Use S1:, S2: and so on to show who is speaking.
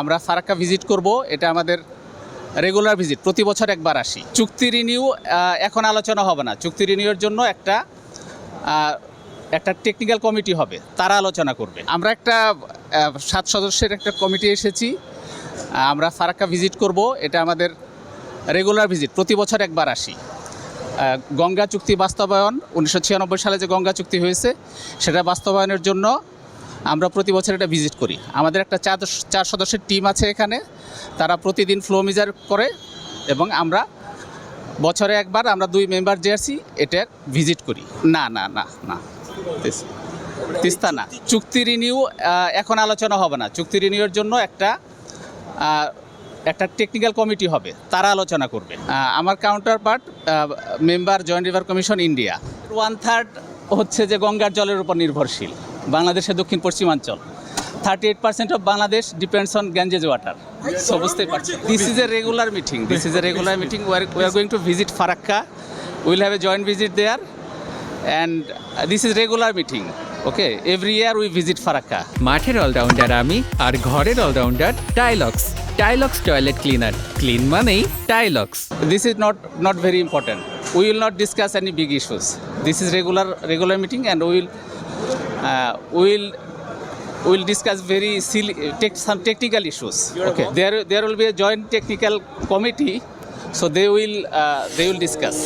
S1: আমরা ফারাক্কা ভিজিট করব, এটা আমাদের রেগুলার ভিজিট, প্রতি বছর একবার আসি। চুক্তি রিনিউ এখন আলোচনা হবে না, চুক্তি রিনিউয়ের জন্য একটা টেকনিক্যাল কমিটি হবে, তারা আলোচনা করবে। আমরা একটা 7 সদস্যের একটা কমিটি এসেছি, আমরা ফারাক্কা ভিজিট করব, এটা আমাদের রেগুলার ভিজিট, প্রতি বছর একবার আসি। গঙ্গা চুক্তি বাস্তবায়ন 1996 সালে যে গঙ্গা চুক্তি হয়েছে সেটা বাস্তবায়নের জন্য আমরা প্রতি বছর এটা ভিজিট করি। আমাদের একটা 4 সদস্যের টিম আছে এখানে, তারা প্রতিদিন ফ্লো মেজার করে এবং আমরা বছরে একবার আমরা 2 মেম্বার যে আছি এটা ভিজিট করি। না না না না তিস্তা না, চুক্তি রিনিউ এখন আলোচনা হবে না, চুক্তি রিনিউয়ের জন্য একটা টেকনিক্যাল কমিটি হবে, তারা আলোচনা করবে। আমার counter part member joint river commission India. 1/3 হচ্ছে যে গঙ্গার জলের উপর নির্ভরশীল বাংলাদেশের দক্ষিণ পশ্চিমাঞ্চল। 38% of Bangladesh depends on Ganges water. So বুঝতেই পারছি। This is a regular meeting, we are going to visit Farakka, will have a joint visit there and this is regular meeting. Okay, every year we visit Farakka.
S2: মাঠের allrounder আমি আর ঘরের allrounder Tylox. Tylox toilet cleaner, clean মানেই টাইলক্স।
S1: This is not very important. We will not discuss any big issues. This is regular meeting, and we will discuss very silly, some technical issues. Okay, there will be a joint technical committee, so they will discuss.